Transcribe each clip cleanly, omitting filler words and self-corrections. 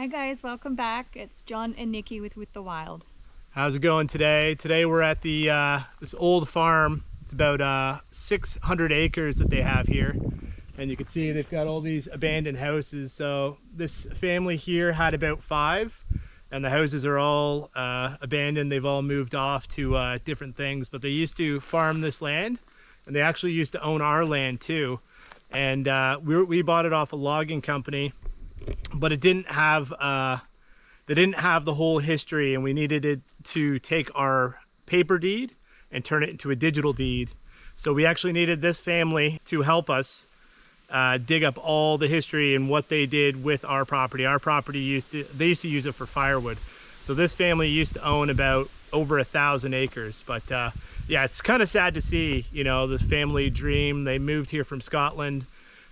Hi guys, welcome back. It's Jon and Nikki with the Wild. How's it going today? Today we're at the this old farm. It's about 600 acres that they have here, and you can see they've got all these abandoned houses. So this family here had about 5, and the houses are all abandoned. They've all moved off to different things, but they used to farm this land, and they actually used to own our land too. And we bought it off a logging company, but it didn't have they didn't have the whole history, and we needed it to take our paper deed and turn it into a digital deed. So we actually needed this family to help us dig up all the history and what they did with our property. Our property they used to use it for firewood. So this family used to own about over 1,000 acres. But yeah, it's kind of sad to see, you know, the family dream. They moved here from Scotland.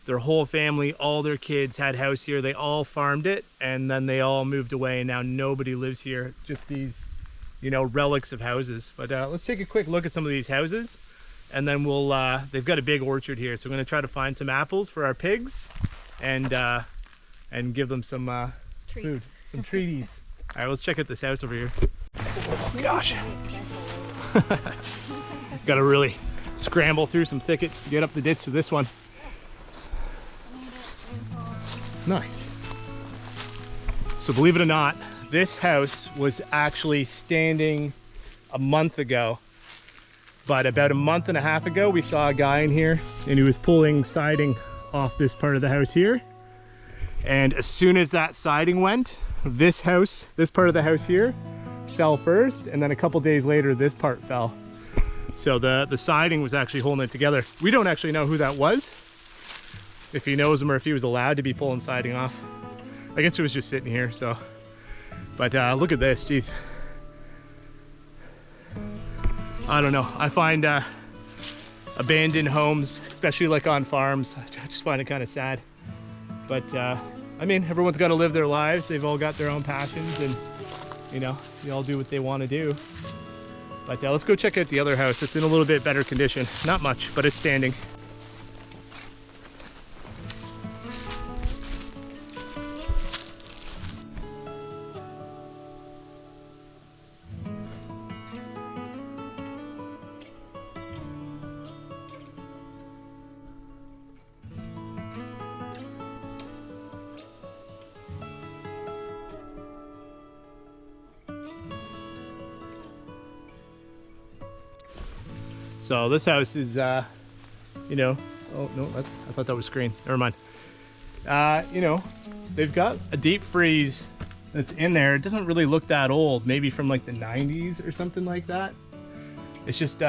Their whole family, all their kids had house here. They all farmed it, and then they all moved away, and now nobody lives here. Just these, you know, relics of houses. But let's take a quick look at some of these houses, and then we'll they've got a big orchard here, so we're going to try to find some apples for our pigs and give them some food, some treaties. All right, let's check out this house over here. Oh gosh. Got to really scramble through some thickets to get up the ditch to this one. Nice. So believe it or not, this house was actually standing a month ago, but about a month and a half ago we saw a guy in here, and he was pulling siding off this part of the house here, and as soon as that siding went, this part of the house here fell first, and then a couple days later this part fell. So the siding was actually holding it together. We don't actually know who that was, if he knows him or if he was allowed to be pulling siding off. I guess he was just sitting here, so. But look at this, geez. I don't know, I find abandoned homes, especially like on farms, I just find it kind of sad. But I mean, everyone's got to live their lives. They've all got their own passions, and you know, they all do what they want to do. But let's go check out the other house. It's in a little bit better condition. Not much, but it's standing. So this house is, you know, oh no, I thought that was screen. Never mind. You know, they've got a deep freeze that's in there. It doesn't really look that old, maybe from like the 90s or something like that. It's just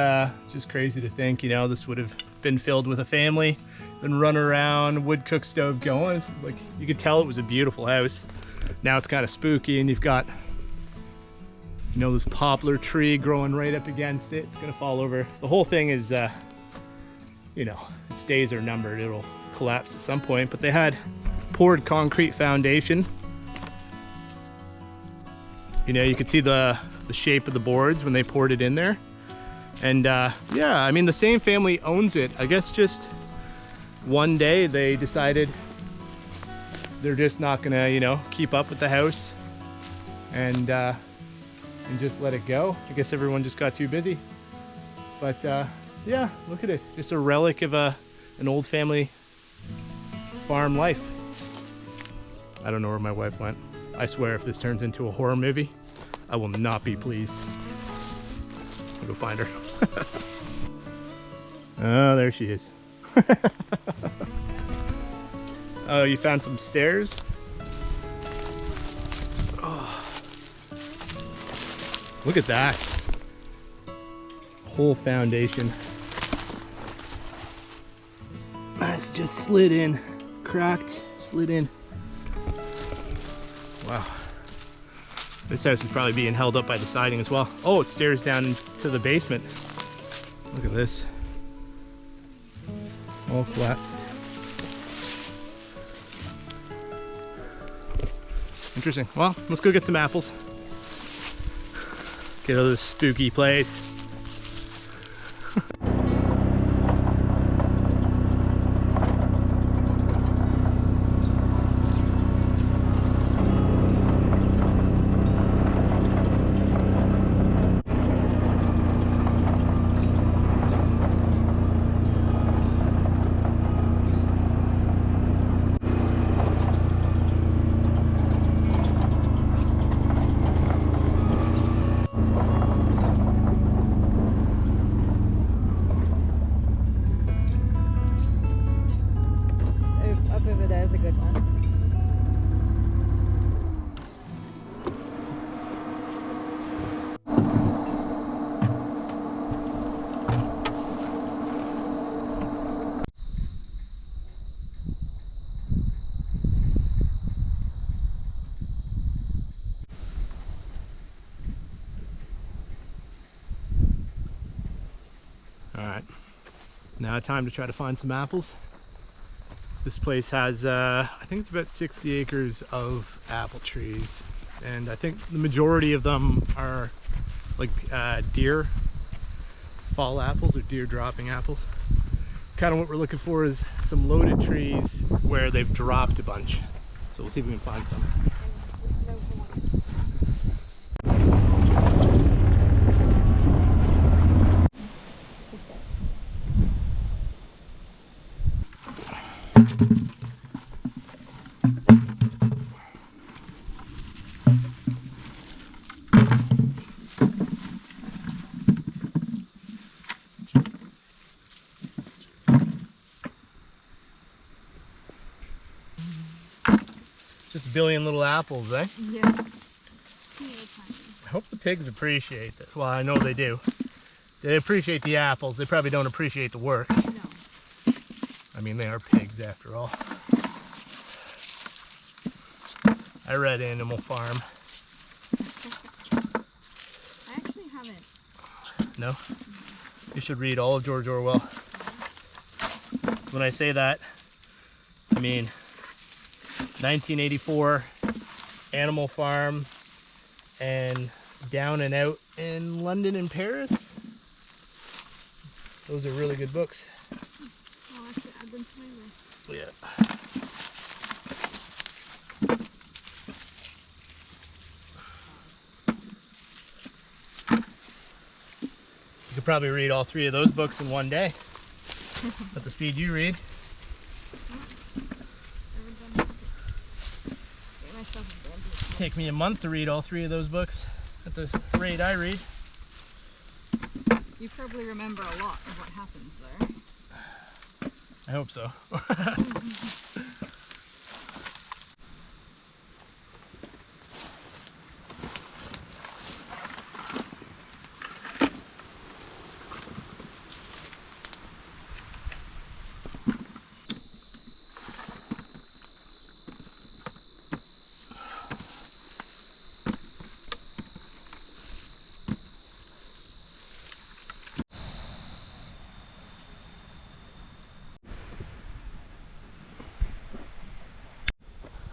crazy to think, you know, this would have been filled with a family, been running around, wood cook stove going. It's like, you could tell it was a beautiful house. Now it's kind of spooky, and you've got, you know, this poplar tree growing right up against it. It's gonna fall over. The whole thing is, you know, its days are numbered. It'll collapse at some point, but they had poured concrete foundation. You know, you could see the shape of the boards when they poured it in there. And yeah, I mean, the same family owns it. I guess just one day they decided they're just not gonna, you know, keep up with the house and just let it go. I guess everyone just got too busy. But yeah, look at it. Just a relic of an old family farm life. I don't know where my wife went. I swear if this turns into a horror movie, I will not be pleased. I'll go find her. Oh, there she is. Oh, you found some stairs? Look at that. Whole foundation. That's just slid in. Cracked, slid in. Wow. This house is probably being held up by the siding as well. Oh, it stairs down to the basement. Look at this. All collapsed. Interesting. Well, let's go get some apples. Get out of this spooky place. right, now time to try to find some apples. This place has, I think it's about 60 acres of apple trees. And I think the majority of them are like deer fall apples or deer dropping apples. Kind of what we're looking for is some loaded trees where they've dropped a bunch. So we'll see if we can find some. Just a billion little apples, eh? Yeah. I hope the pigs appreciate this. Well, I know they do. They appreciate the apples. They probably don't appreciate the work. No. I mean, they are pigs after all. I read Animal Farm. I actually haven't. No? You should read all of George Orwell. When I say that, I mean 1984, Animal Farm, and Down and Out in London and Paris. Those are really good books. I'll have to add them to my list. Yeah. You could probably read all 3 of those books in one day at the speed you read. Take me a month to read all 3 of those books at the rate I read. You probably remember a lot of what happens there. I hope so.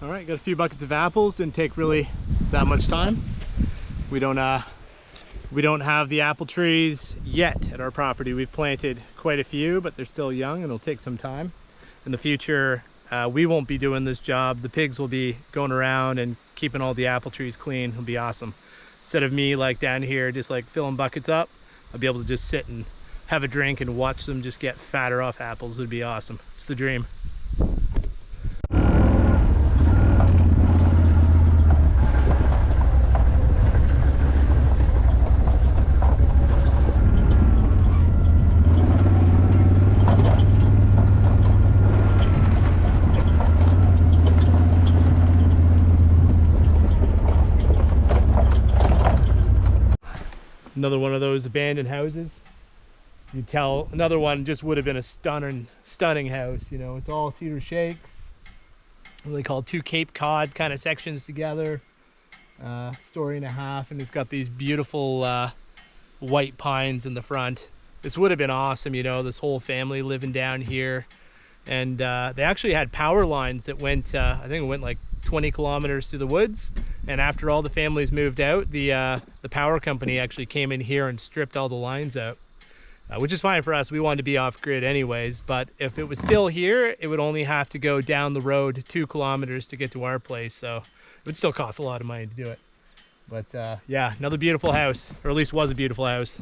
All right, got a few buckets of apples. Didn't take really that much time. We don't have the apple trees yet at our property. We've planted quite a few, but they're still young and it'll take some time. In the future, we won't be doing this job. The pigs will be going around and keeping all the apple trees clean. It'll be awesome. Instead of me like down here, just like filling buckets up, I'll be able to just sit and have a drink and watch them just get fatter off apples. It'd be awesome. It's the dream. Another one of those abandoned houses. You tell another one just would have been a stunning house. You know, it's all cedar shakes, really called 2 Cape Cod kind of sections together, story and a half, and it's got these beautiful white pines in the front. This would have been awesome, you know, this whole family living down here. And they actually had power lines that went, I think it went like 20 kilometers through the woods. And after all the families moved out, the power company actually came in here and stripped all the lines out, which is fine for us. We wanted to be off grid anyways, but if it was still here, it would only have to go down the road 2 kilometers to get to our place. So it would still cost a lot of money to do it. But yeah, another beautiful house, or at least was a beautiful house.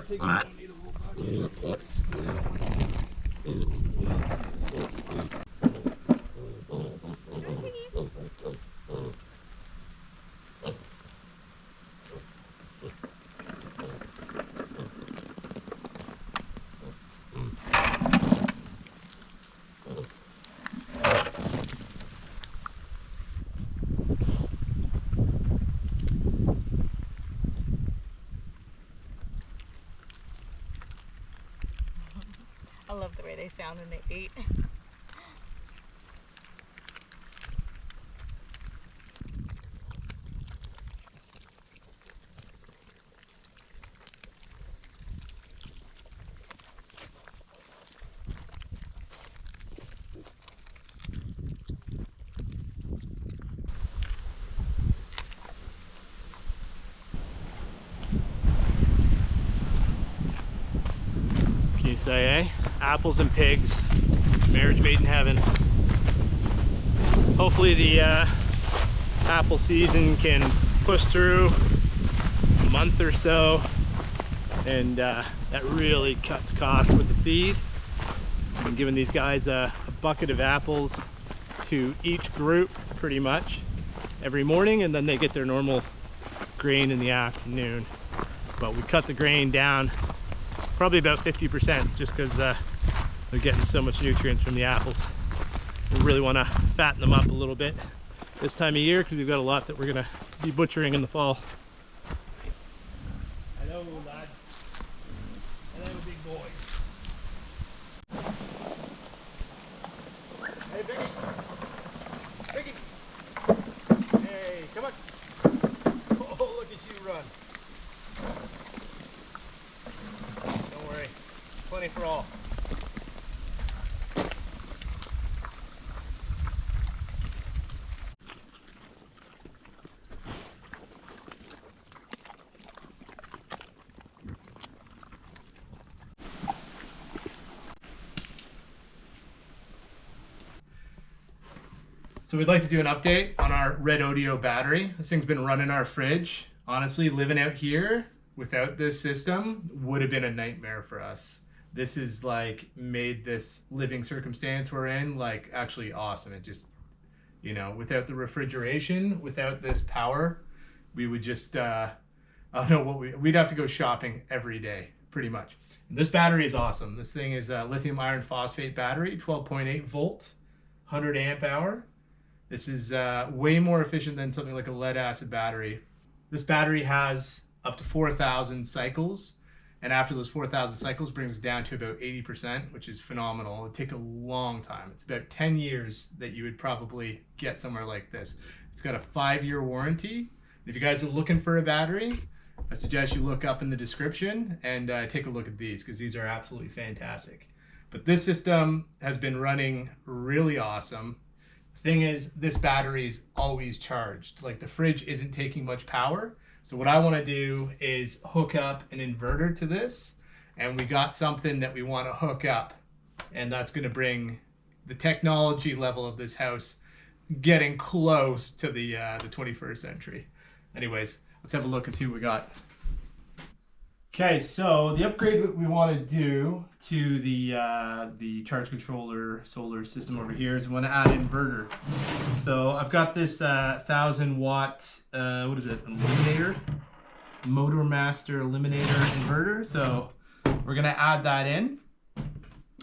piggies don't need a whole bucket. I love the way they sound when they eat. Can you say, eh? Apples and pigs, marriage made in heaven. Hopefully the apple season can push through a month or so, and that really cuts costs with the feed. I'm giving these guys a bucket of apples to each group pretty much every morning, and then they get their normal grain in the afternoon. But we cut the grain down probably about 50% just because they're getting so much nutrients from the apples. We really want to fatten them up a little bit this time of year because we've got a lot that we're going to be butchering in the fall. Hello, lads. Hello, big boy. Hey, Vicky. Vicky. Hey, come on. Oh, look at you run. Don't worry. Plenty for all. So we'd like to do an update on our Redodo battery. This thing's been running our fridge. Honestly, living out here without this system would have been a nightmare for us. This is like made this living circumstance we're in like actually awesome. It just, you know, without the refrigeration, without this power, we would just, I don't know what we'd have to go shopping every day, pretty much. And this battery is awesome. This thing is a lithium iron phosphate battery, 12.8 volt, 100 amp hour. This is way more efficient than something like a lead acid battery. This battery has up to 4,000 cycles, and after those 4,000 cycles brings it down to about 80%, which is phenomenal. It would take a long time. It's about 10 years that you would probably get somewhere like this. It's got a 5-year warranty. If you guys are looking for a battery, I suggest you look up in the description and take a look at these because these are absolutely fantastic. But this system has been running really awesome. Thing is, this battery is always charged. Like the fridge isn't taking much power. So what I want to do is hook up an inverter to this, and we got something that we want to hook up, and that's going to bring the technology level of this house getting close to the 21st century. Anyways, let's have a look and see what we got. Okay, so the upgrade that we want to do to the charge controller solar system over here is we want to add an inverter. So I've got this 1,000 watt, what is it, eliminator? Motor Master eliminator inverter. So we're going to add that in.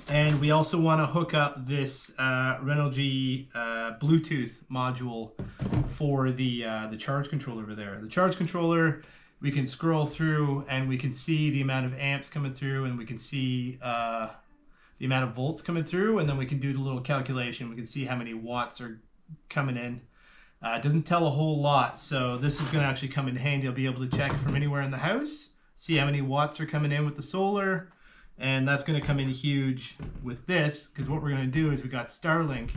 And we also want to hook up this Redodo Bluetooth module for the charge controller over there. The charge controller, we can scroll through and we can see the amount of amps coming through, and we can see the amount of volts coming through, and then we can do the little calculation. We can see how many watts are coming in. It doesn't tell a whole lot, so this is going to actually come in handy. I'll be able to check from anywhere in the house, see how many watts are coming in with the solar, and that's going to come in huge with this, because what we're going to do is we got Starlink,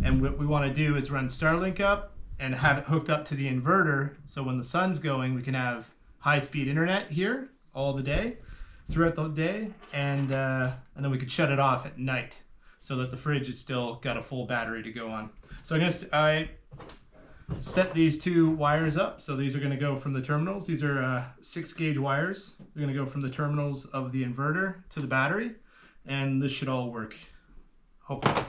and what we want to do is run Starlink up and have it hooked up to the inverter, so when the sun's going, we can have high-speed internet here all the day, throughout the day, and then we could shut it off at night, so that the fridge has still got a full battery to go on. So I guess set these two wires up. So these are going to go from the terminals. These are 6-gauge wires. They're going to go from the terminals of the inverter to the battery, and this should all work, hopefully.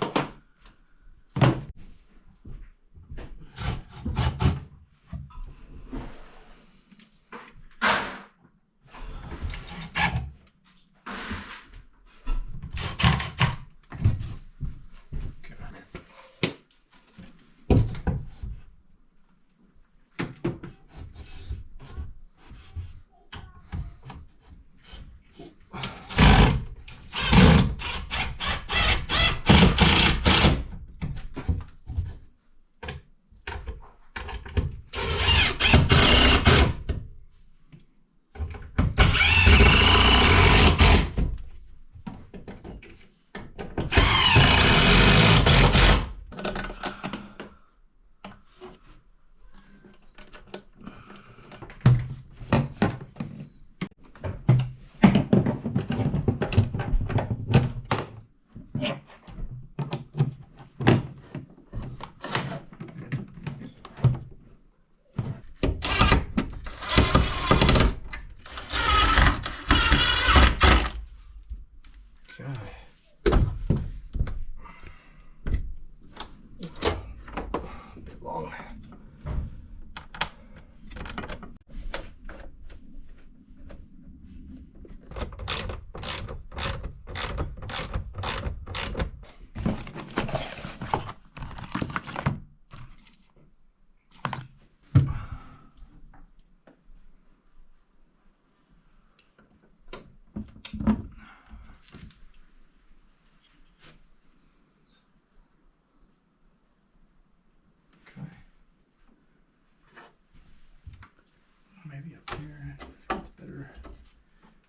Maybe up here, it's better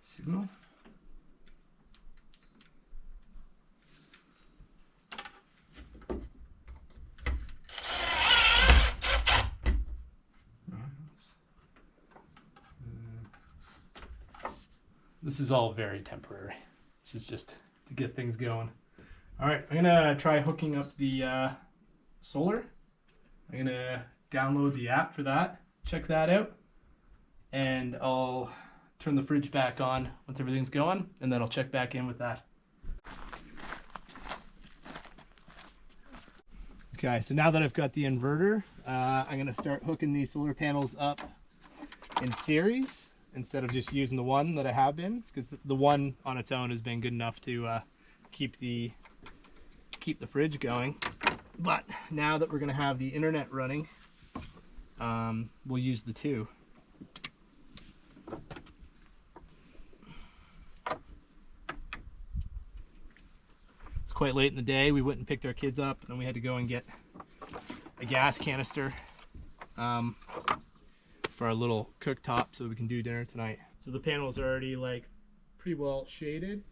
signal. This is all very temporary. This is just to get things going. All right, I'm gonna try hooking up the solar. I'm gonna download the app for that, check that out, and I'll turn the fridge back on once everything's going, and then I'll check back in with that. Okay, so now that I've got the inverter, I'm gonna start hooking these solar panels up in series instead of just using the one that I have been, because the one on its own has been good enough to keep the fridge going. But now that we're gonna have the internet running, we'll use the two. It's quite late in the day. We went and picked our kids up, and then we had to go and get a gas canister for our little cooktop so we can do dinner tonight. So the panels are already like pretty well shaded,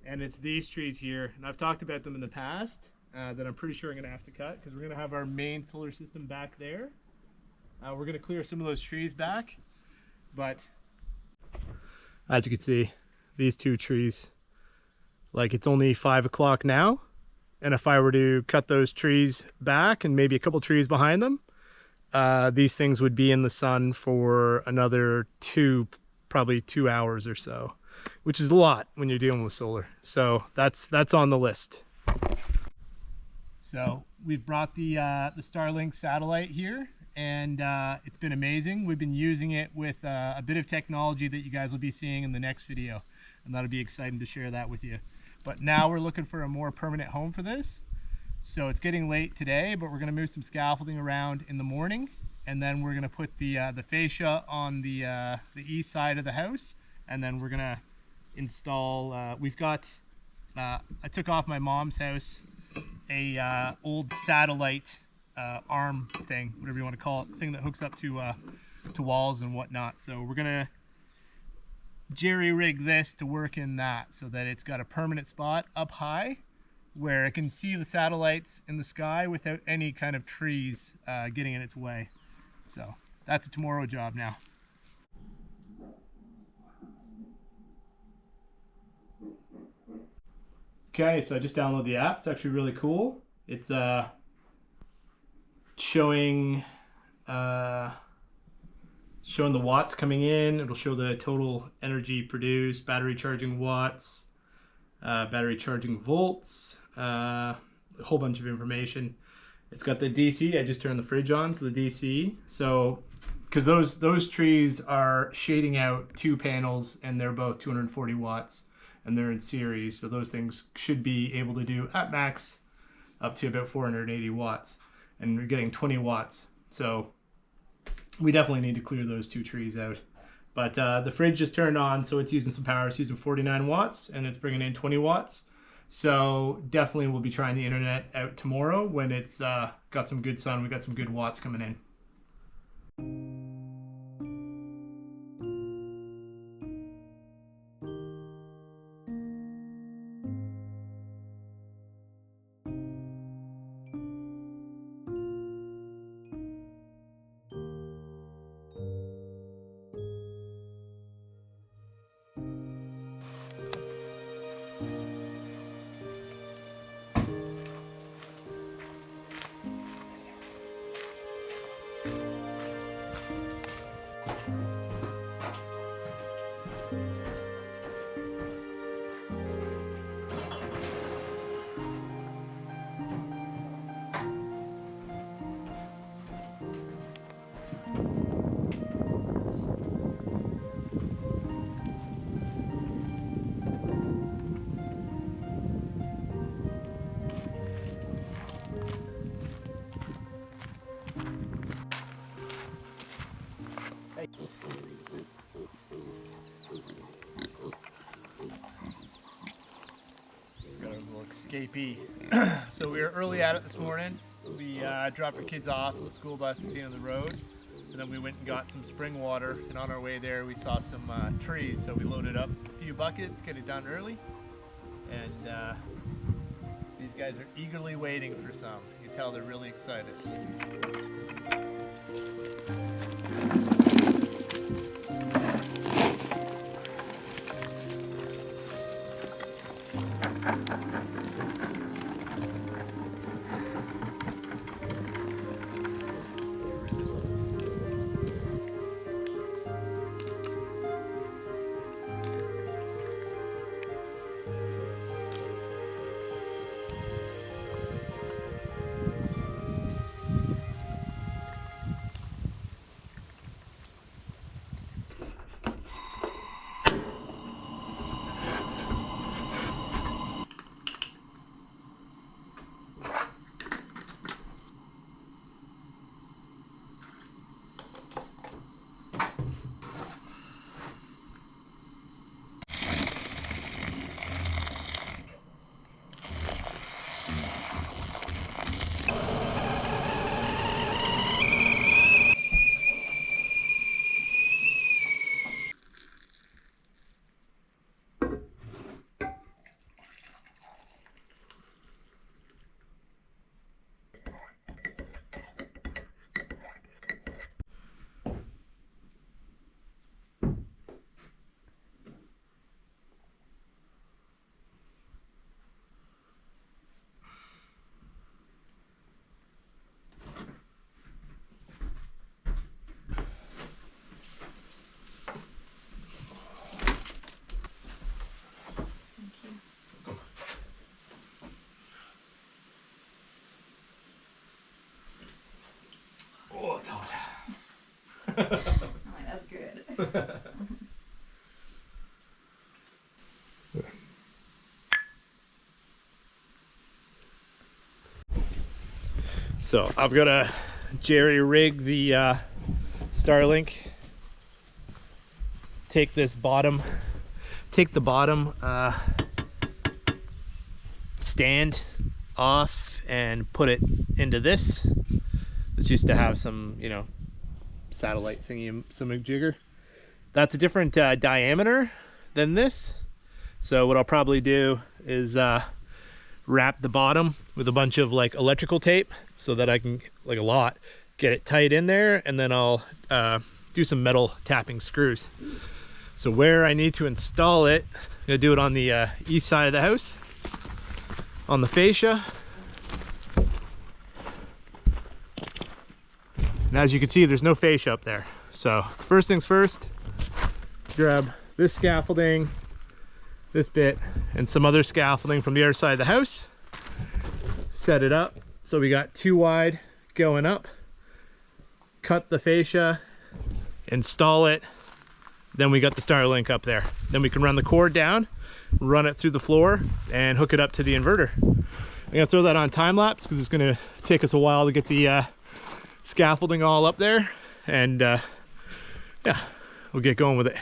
and it's these trees here, and I've talked about them in the past, that I'm pretty sure I'm gonna have to cut because we're gonna have our main solar system back there. We're gonna clear some of those trees back, but as you can see, these two trees, like it's only 5 o'clock now, and if I were to cut those trees back and maybe a couple trees behind them, these things would be in the sun for another probably 2 hours or so, which is a lot when you're dealing with solar. So that's on the list. So we've brought the Starlink satellite here, and it's been amazing. We've been using it with a bit of technology that you guys will be seeing in the next video, and that'll be exciting to share that with you. But now we're looking for a more permanent home for this. So it's getting late today, but we're gonna move some scaffolding around in the morning, and then we're gonna put the fascia on the east side of the house, and then we're gonna install. We've got. I took off my mom's house a old satellite arm thing, whatever you want to call it, thing that hooks up to walls and whatnot. So we're gonna jerry rig this to work in that, so that it's got a permanent spot up high where it can see the satellites in the sky without any kind of trees getting in its way. So that's a tomorrow job now. Okay, so I just downloaded the app. It's actually really cool. It's showing showing the watts coming in. It'll show the total energy produced, battery charging watts, battery charging volts, a whole bunch of information. It's got the DC. I just turned the fridge on, so the DC. So, because those trees are shading out 2 panels, and they're both 240 watts, and they're in series. So those things should be able to do at max up to about 480 watts, and we're getting 20 watts. So we definitely need to clear those 2 trees out. But the fridge just turned on, so it's using some power. It's using 49 watts, and it's bringing in 20 watts. So definitely we'll be trying the internet out tomorrow when it's got some good sun. We got some good watts coming in. Got a little escapee. So we were early at it this morning. We dropped our kids off at the school bus at the end of the road, and then we went and got some spring water, and on our way there we saw some trees, so we loaded up a few buckets, get it done early, and these guys are eagerly waiting for some. You can tell they're really excited. Oh, it's hot. I'm like, that's good. So I've got to jerry rig the Starlink. Take the bottom stand off and put it into this. This used to have some, you know, satellite thingy, some jigger. That's a different diameter than this. So what I'll probably do is wrap the bottom with a bunch of like electrical tape so that I can, like a lot, get it tight in there, and then I'll do some metal tapping screws. So where I need to install it, I'm gonna do it on the east side of the house, on the fascia. And as you can see, there's no fascia up there. So first things first, grab this scaffolding, this bit, and some other scaffolding from the other side of the house. Set it up so we got 2 wide going up. Cut the fascia, install it. Then we got the Starlink up there. Then we can run the cord down, run it through the floor, and hook it up to the inverter. I'm gonna throw that on time lapse because it's gonna take us a while to get the scaffolding all up there, and yeah, we'll get going with it.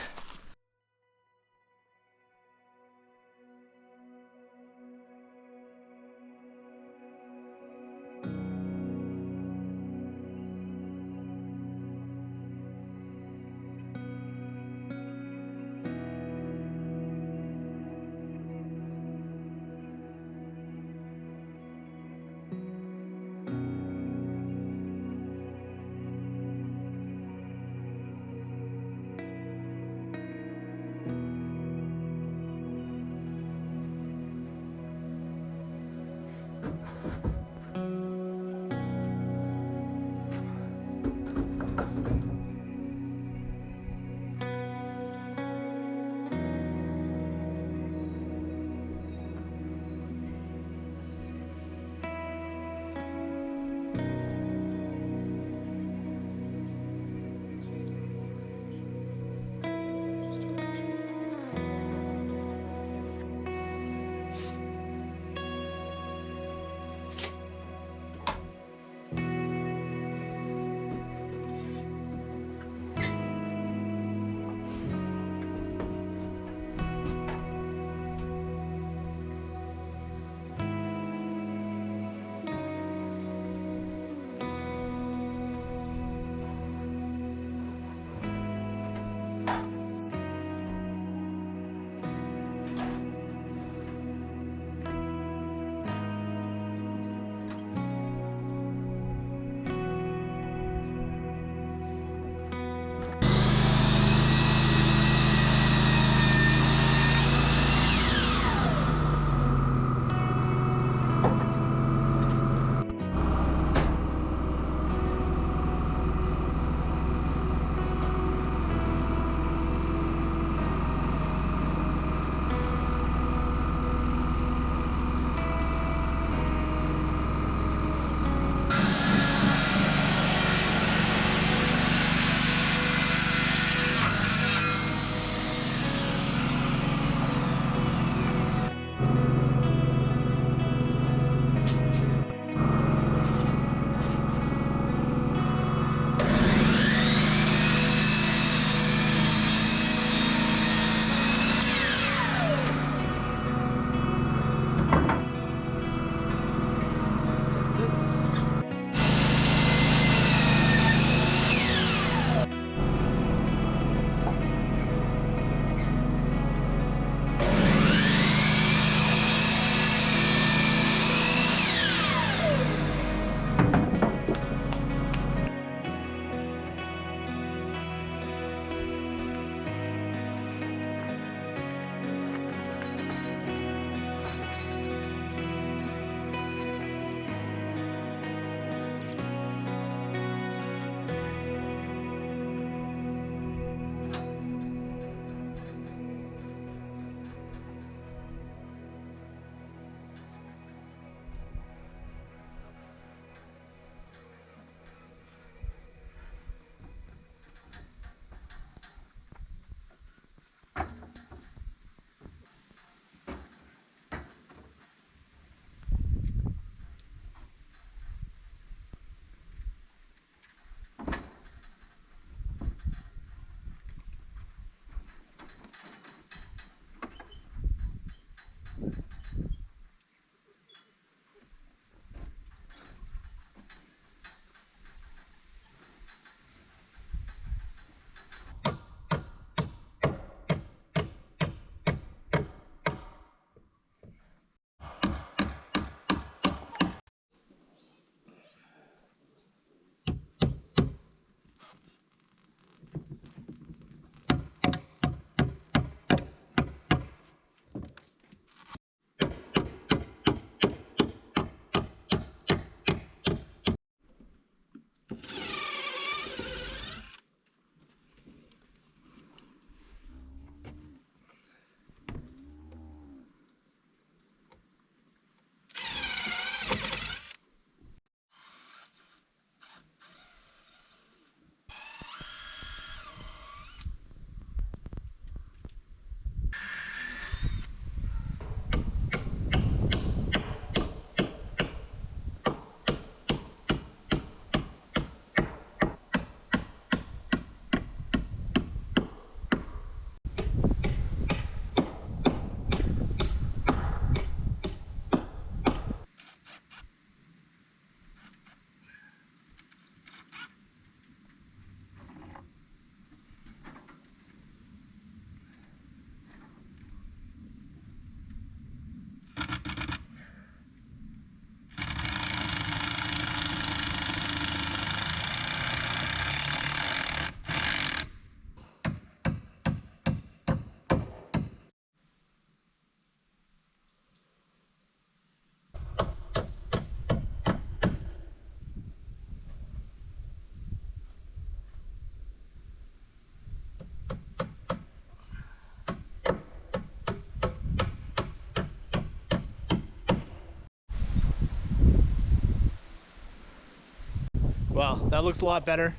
Well, that looks a lot better.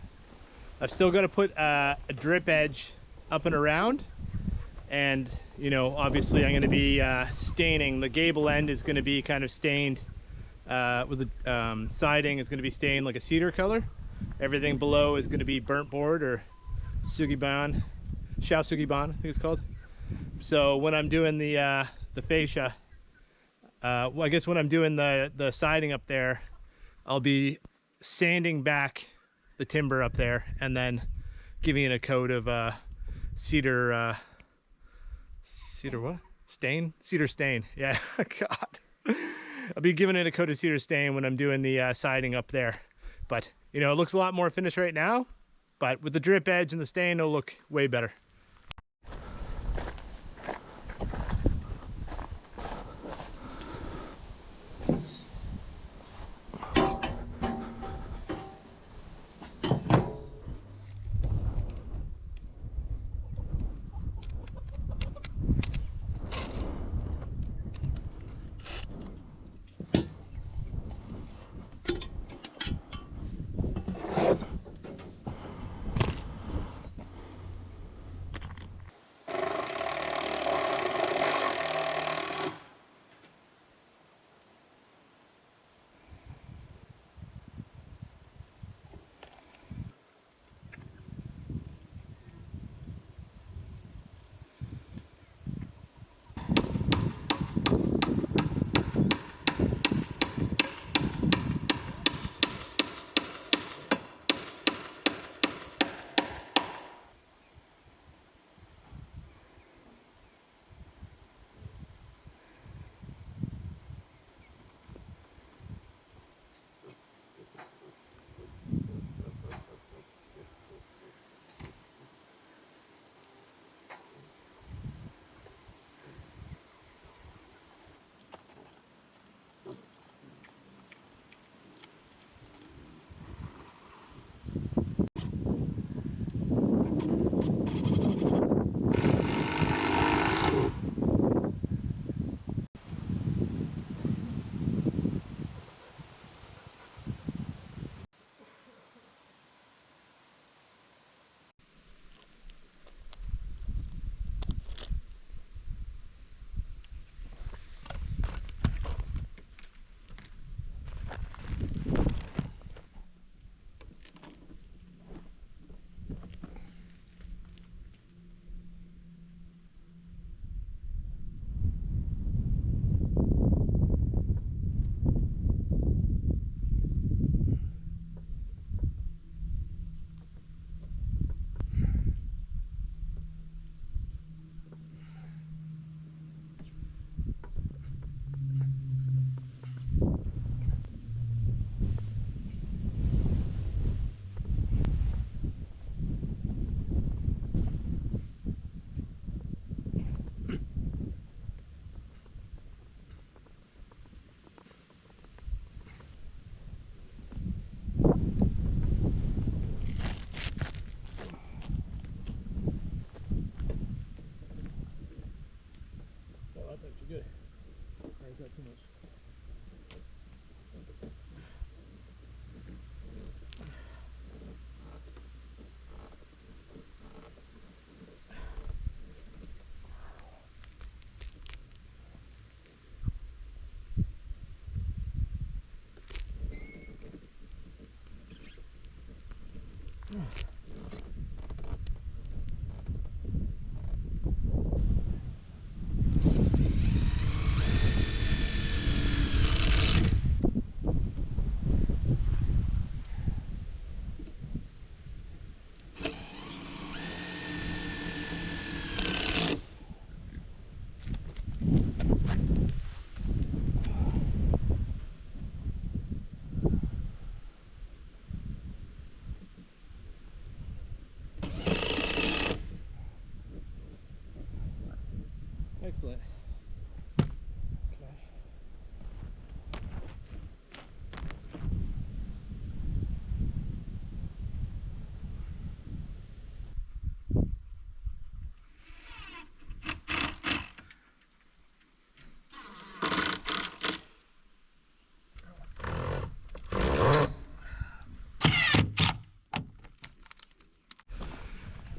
I've still got to put a drip edge up and around, and you know, obviously I'm going to be staining. The gable end is going to be kind of stained with the siding is going to be stained like a cedar color. Everything below is going to be burnt board or sugiban, shao sugiban, I think it's called. So when I'm doing the fascia, well, I guess when I'm doing the siding up there, I'll be sanding back the timber up there and then giving it a coat of cedar what? Stain? Cedar stain. Yeah. God. I'll be giving it a coat of cedar stain when I'm doing the siding up there. But you know, it looks a lot more finished right now, but with the drip edge and the stain, it'll look way better.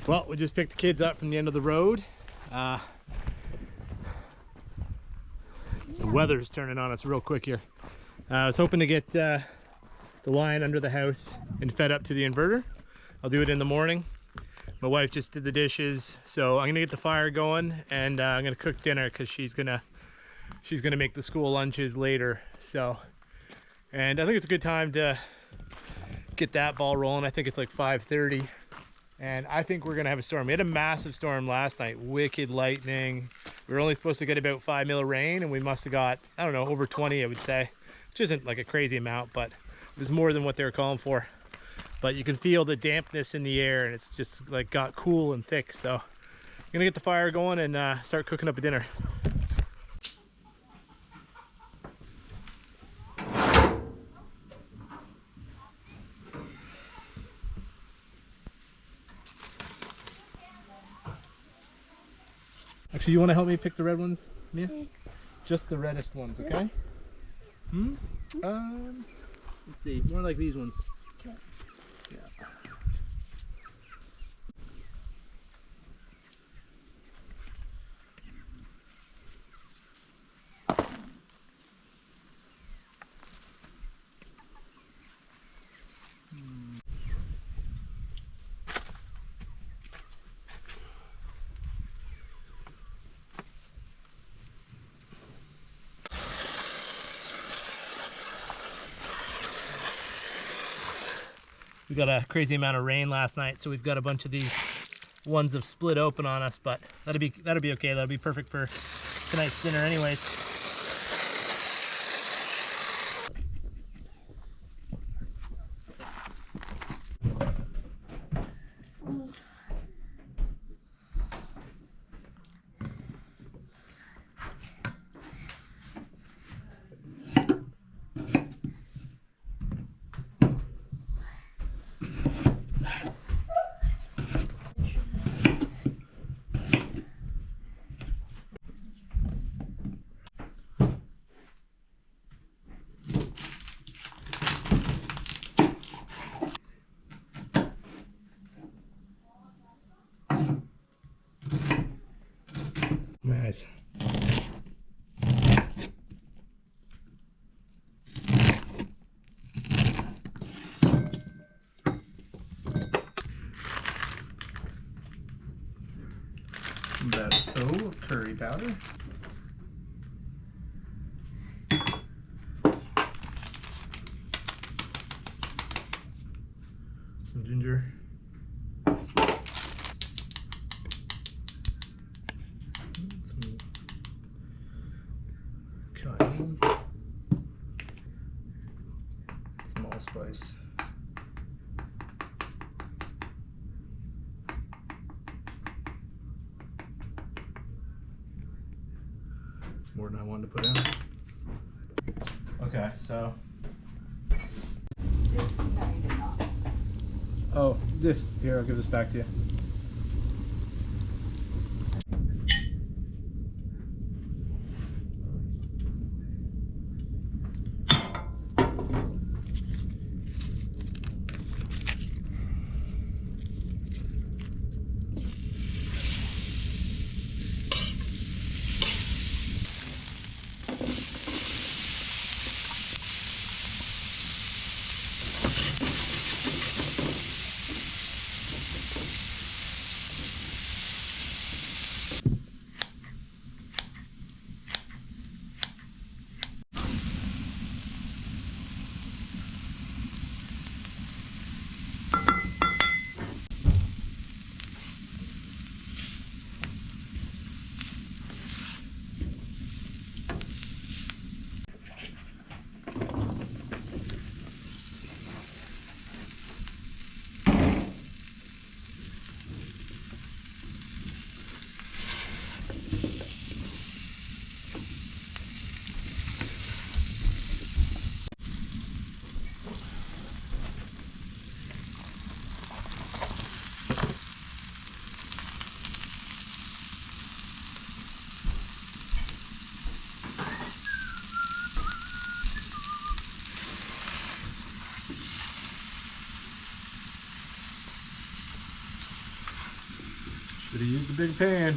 Well, we just picked the kids up from the end of the road. The weather's turning on us real quick here. I was hoping to get the line under the house and fed up to the inverter. I'll do it in the morning. My wife just did the dishes, so I'm gonna get the fire going, and I'm gonna cook dinner because she's gonna make the school lunches later. So, and I think it's a good time to get that ball rolling. I think it's like 5:30. And I think we're gonna have a storm. We had a massive storm last night, wicked lightning. We were only supposed to get about 5 mil rain, and we must have got, I don't know, over 20, I would say, which isn't like a crazy amount, but it was more than what they were calling for. But you can feel the dampness in the air, and it's just like got cool and thick. So I'm gonna get the fire going and start cooking up a dinner. Actually, you want to help me pick the red ones, Mia? Just the reddest ones, okay? Let's see, more like these ones. Okay. Yeah. We got a crazy amount of rain last night, so we've got a bunch of these ones have split open on us, but that'll be okay. That'll be perfect for tonight's dinner anyways. Nice. That's so curry powder. Some ginger. Some cayenne. Some allspice. More than I wanted to put in. Okay, so. Oh, this, here, I'll give this back to you. Gotta use the big pan.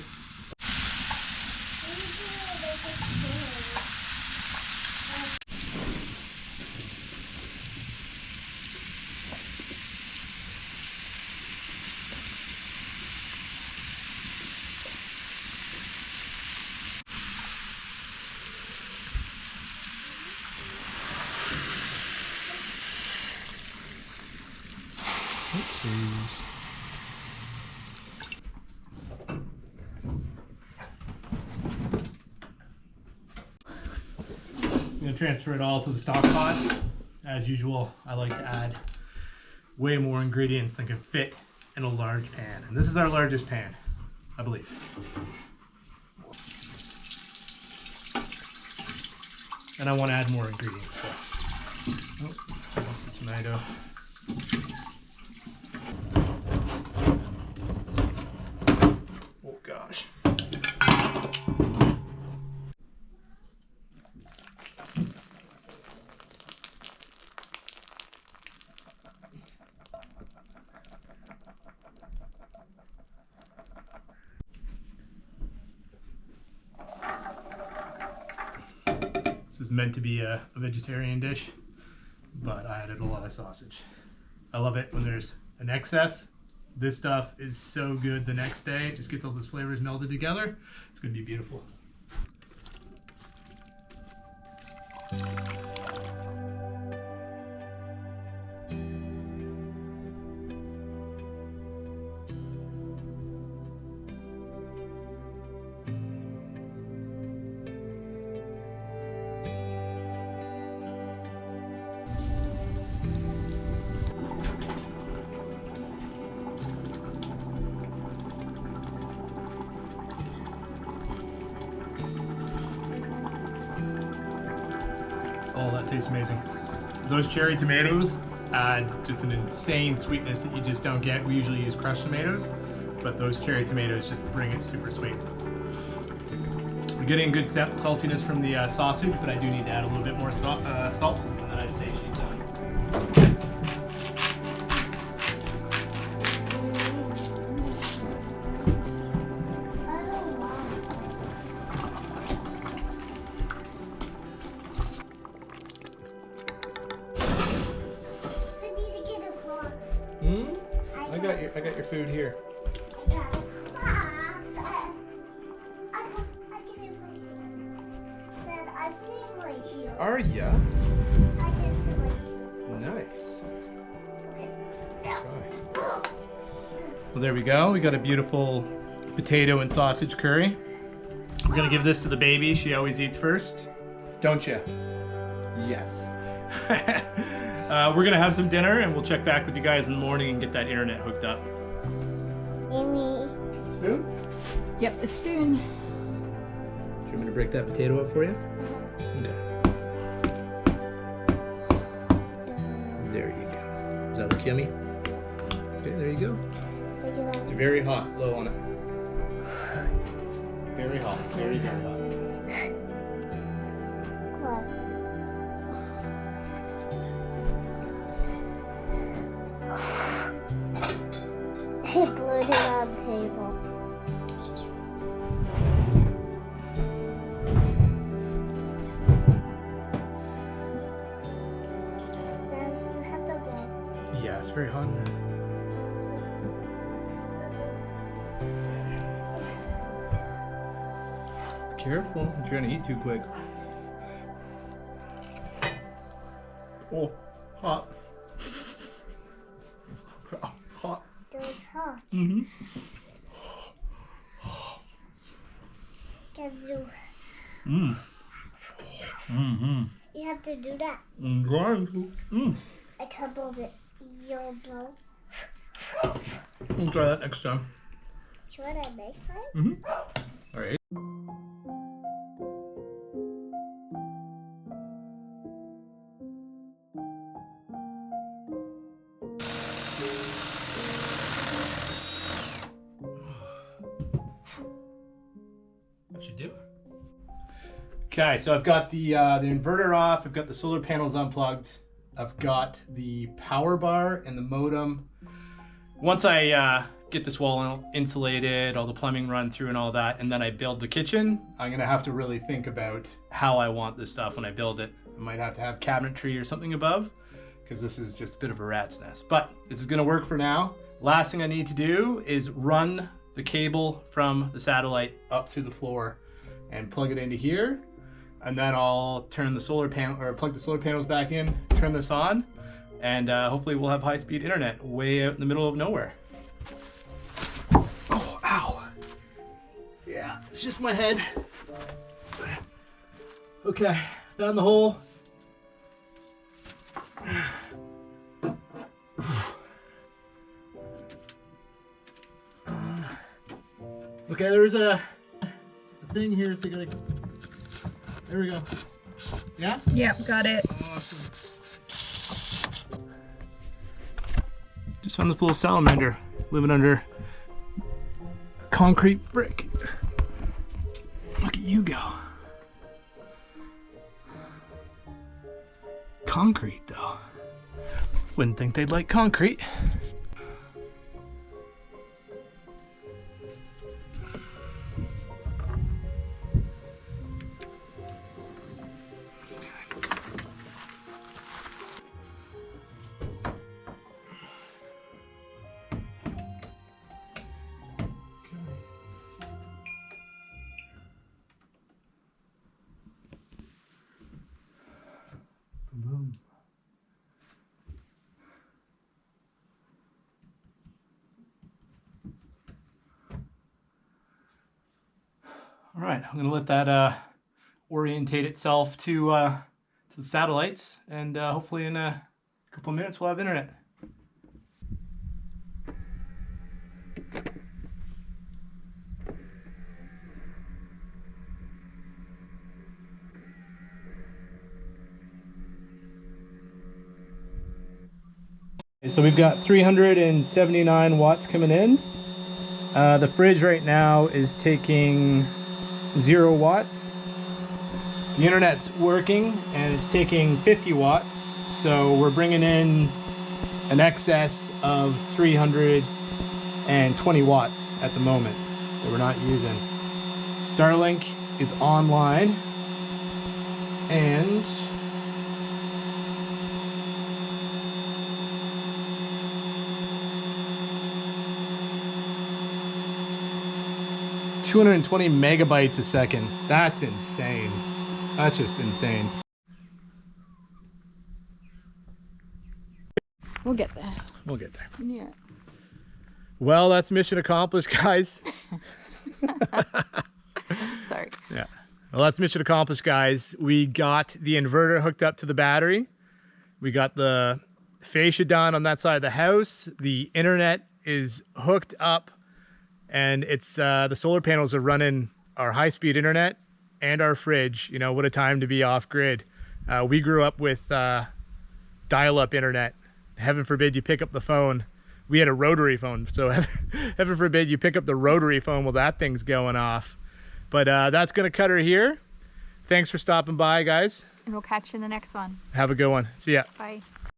Oopsies. I'm gonna transfer it all to the stock pot. As usual, I like to add way more ingredients than can fit in a large pan. And this is our largest pan, I believe. And I want to add more ingredients. So. Oh, lost a tomato. Oh gosh. This is meant to be a vegetarian dish, but I added a lot of sausage. I love it when there's an excess. This stuff is so good the next day. It just gets all those flavors melded together. It's gonna be beautiful. Oh, that tastes amazing. Those cherry tomatoes add just an insane sweetness that you just don't get. We usually use crushed tomatoes, but those cherry tomatoes just bring it super sweet. We're getting good saltiness from the sausage, but I do need to add a little bit more salt, and then I'd say she's done. I got your food here. Are ya? Nice. Well, there we go. We got a beautiful potato and sausage curry. We're gonna give this to the baby. She always eats first, don't you? Yes. We're gonna have some dinner and we'll check back with you guys in the morning and get that internet hooked up. Amy. Spoon? Yep, the spoon. Do you want me to break that potato up for you? Okay. There you go. Does that look yummy? Okay, there you go. It's very hot. Low on it. Very hot. Very, very hot. They blew it on the table. Then you have to blow. Yeah, it's very hot in there. Be careful, I'm trying to eat too quick. Oh, hot. Hot. It was hot. Mm-hmm. You Mm-hmm. you have to do that. Mm. A couple of it. You'll blow. We'll try that next time. Try that next time? Mm-hmm. All right. That should do. Okay, so I've got the inverter off. I've got the solar panels unplugged. I've got the power bar and the modem. Once I get this wall insulated, all the plumbing run through and all that, and then I build the kitchen, I'm gonna have to really think about how I want this stuff when I build it. I might have to have cabinetry or something above, because this is just a bit of a rat's nest. But this is gonna work for now. Last thing I need to do is run the cable from the satellite up through the floor and plug it into here. And then I'll turn the solar panel, or plug the solar panels back in, turn this on, and hopefully we'll have high-speed internet way out in the middle of nowhere. Oh, ow. Yeah, it's just my head. Okay, found the hole. Okay, there's a thing here, so you gotta, there we go. Yeah? Yep, got it. Awesome. Just found this little salamander living under a concrete brick. Look at you go. Concrete though. Wouldn't think they'd like concrete. Boom. All right, I'm gonna let that orientate itself to the satellites, and hopefully in a couple of minutes we'll have internet. So we've got 379 watts coming in. The fridge right now is taking 0 watts. The internet's working and it's taking 50 watts. So we're bringing in an excess of 320 watts at the moment that we're not using. Starlink is online and ...220 megabytes a second. That's insane. That's just insane. We'll get there. We'll get there. Yeah. Well, that's mission accomplished, guys. Sorry. Yeah. Well, that's mission accomplished, guys. We got the inverter hooked up to the battery. We got the fascia done on that side of the house. The internet is hooked up. And it's the solar panels are running our high-speed internet and our fridge. You know, what a time to be off-grid. We grew up with dial-up internet. Heaven forbid you pick up the phone. We had a rotary phone, so heaven forbid you pick up the rotary phone while that thing's going off. But that's going to cut her here. Thanks for stopping by, guys. And we'll catch you in the next one. Have a good one. See ya. Bye.